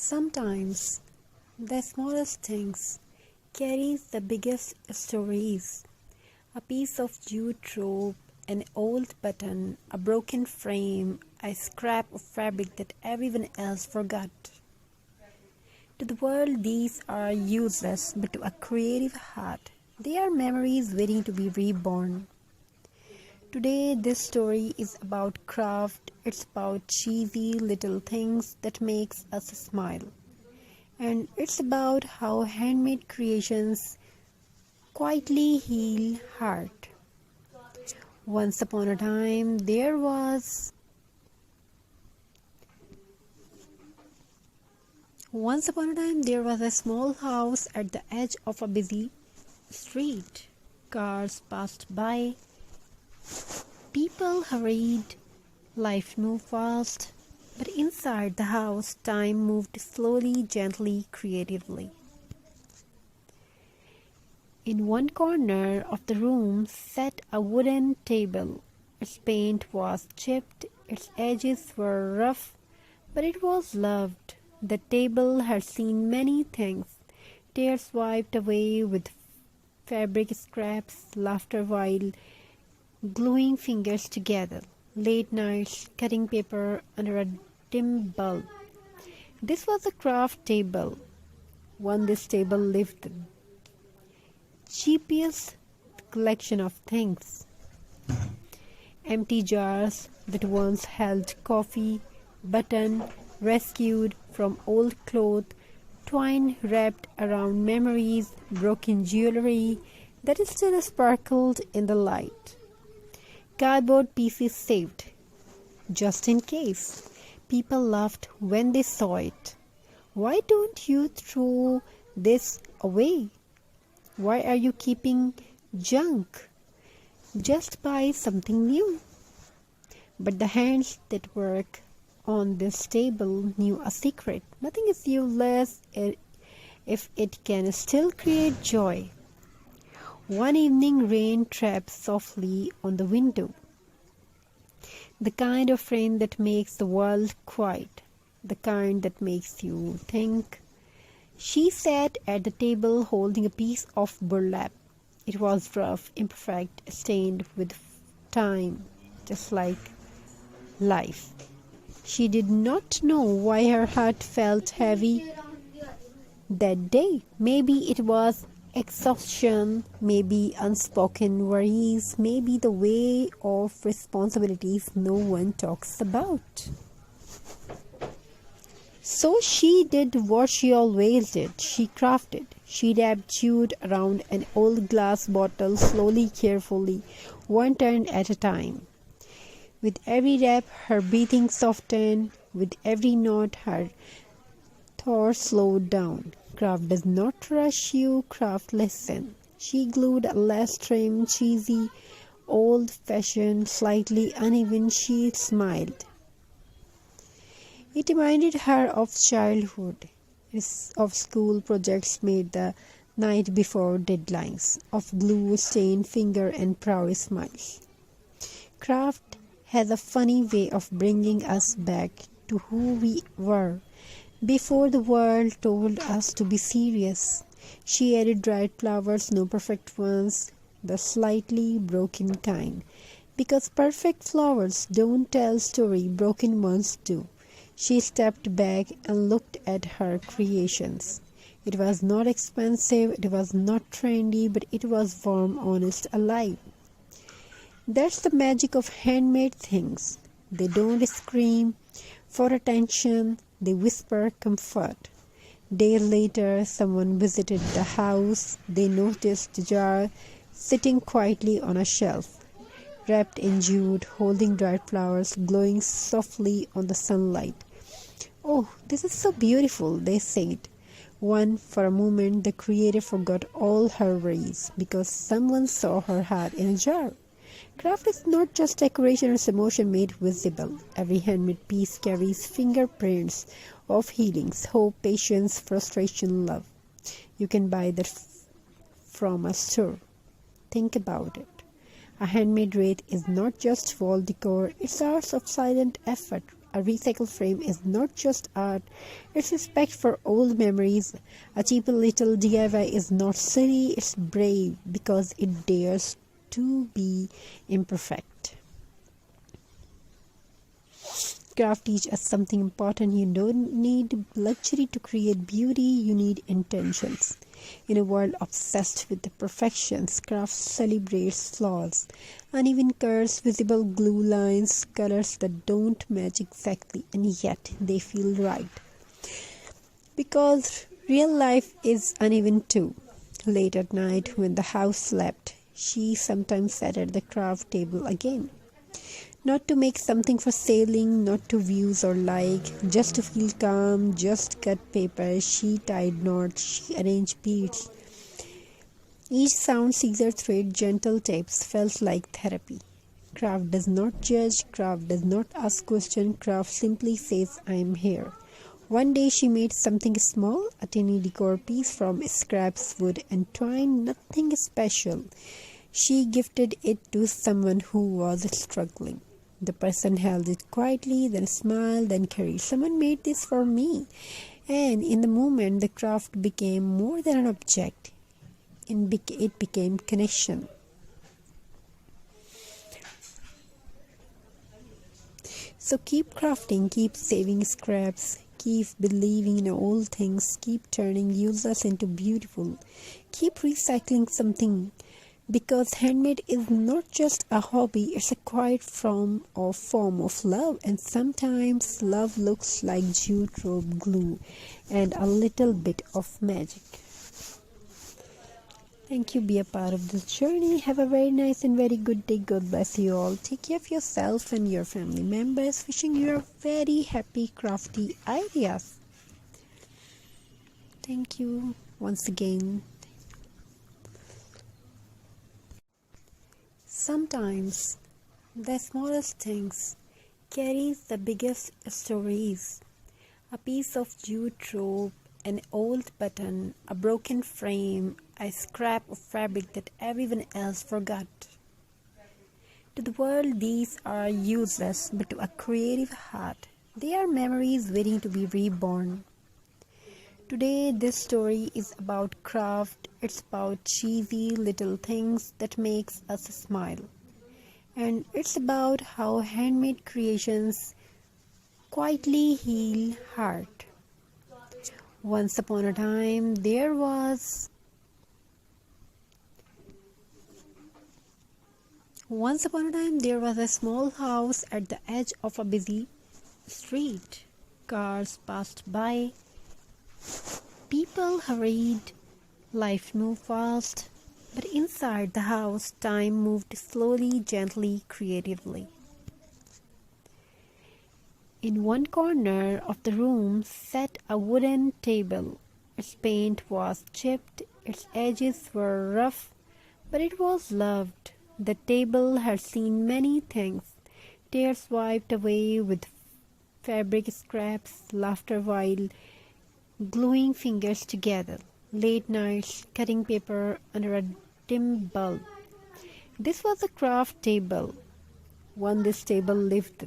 Sometimes the smallest things carries the biggest stories. A piece of jute rope, an old button, a broken frame, a scrap of fabric that everyone else forgot. To the world, these are useless, but to a creative heart, they are memories waiting to be reborn. Today, this story is about craft. It's about cheesy little things that makes us smile. And it's about how handmade creations quietly heal heart. Once upon a time, there was a small house at the edge of a busy street. Cars passed by, people hurried, life moved fast, but inside the house, time moved slowly, gently, creatively. In one corner of the room sat a wooden table. Its paint was chipped, its edges were rough, but it was loved. The table had seen many things, tears wiped away with fabric scraps, laughter while gluing fingers together, late nights cutting paper under a dim bulb. This was a craft table. On this table lived the cheapest collection of things. Empty jars that once held coffee, button rescued from old cloth, twine wrapped around memories, broken jewelry that still sparkled in the light. Cardboard pieces saved, just in case. People laughed when they saw it. Why don't you throw this away? Why are you keeping junk? Just buy something new. But the hands that work on this table knew a secret. Nothing is useless if it can still create joy. One evening, rain tapped softly on the window. The kind of rain that makes the world quiet. The kind that makes you think. She sat at the table holding a piece of burlap. It was rough, imperfect, stained with time, just like life. She did not know why her heart felt heavy that day. Maybe it was exhaustion, maybe unspoken worries, maybe the weight of responsibilities no one talks about. So she did what she always did. She crafted. She wrapped jute around an old glass bottle slowly, carefully, one turn at a time. With every wrap, her breathing softened. With every knot, her thoughts slowed down. Craft does not rush you, craft listen. She glued a less trim, cheesy, old-fashioned, slightly uneven. She smiled. It reminded her of childhood, of school projects made the night before deadlines, of glue-stained finger and proud smiles. Craft has a funny way of bringing us back to who we were before the world told us to be serious. She added dried flowers, no perfect ones, the slightly broken kind. Because perfect flowers don't tell story, broken ones do. She stepped back and looked at her creations. It was not expensive, it was not trendy, but it was warm, honest, alive. That's the magic of handmade things. They don't scream for attention, they whisper comfort. Days later, someone visited the house. They noticed the jar sitting quietly on a shelf, wrapped in jute, holding dried flowers, glowing softly on the sunlight. "Oh, this is so beautiful," they said. For a moment, the creator forgot all her worries because someone saw her heart in a jar. Craft is not just decoration, it's emotion made visible. Every handmade piece carries fingerprints of healings, hope, patience, frustration, love. You can buy that from a store. Think about it. A handmade wreath is not just wall decor, it's hours of silent effort, A recycled frame is not just art, it's respect for old memories. A cheap little DIY is not silly, it's brave because it dares to be imperfect. Craft teach us something important. You don't need luxury to create beauty, you need intentions. In a world obsessed with the perfections, craft celebrates flaws, uneven curves, visible glue lines, colors that don't match exactly, and yet they feel right. Because real life is uneven too. Late at night, when the house slept, she sometimes sat at the craft table again. Not to make something for selling, not to views or like, just to feel calm, just cut paper, she tied knots, she arranged beads. Each sound, scissor thread, gentle taps felt like therapy. Craft does not judge, craft does not ask questions, craft simply says, I am here. One day she made something small, a tiny decor piece from scraps, wood and twine, nothing special. She gifted it to someone who was struggling. The person held it quietly, then smiled, then carried. Someone made this for me. And in the moment, the craft became more than an object. It became connection. So keep crafting, keep saving scraps, keep believing in old things, keep turning useless into beautiful. Keep recycling something. Because handmade is not just a hobby, it's a quiet form of love, and sometimes love looks like jute rope glue and a little bit of magic. Thank you. Be a part of this journey. Have a very nice and very good day. God bless you all. Take care of yourself and your family members. Wishing you a very happy crafty ideas. Thank you once again. Sometimes the smallest things carries the biggest stories. A piece of jute rope, an old button, a broken frame, a scrap of fabric that everyone else forgot. To the world, these are useless, but to a creative heart, they are memories waiting to be reborn. Today, this story is about craft. It's about cheesy little things that makes us smile. And it's about how handmade creations quietly heal heart. Once upon a time, there was a small house at the edge of a busy street. Cars passed by. People hurried, life moved fast, but inside the house, time moved slowly, gently, creatively. In one corner of the room sat a wooden table. Its paint was chipped, its edges were rough, but it was loved. The table had seen many things, tears wiped away with fabric scraps, laughter while gluing fingers together, late nights cutting paper under a dim bulb. This was a craft table. On this table lived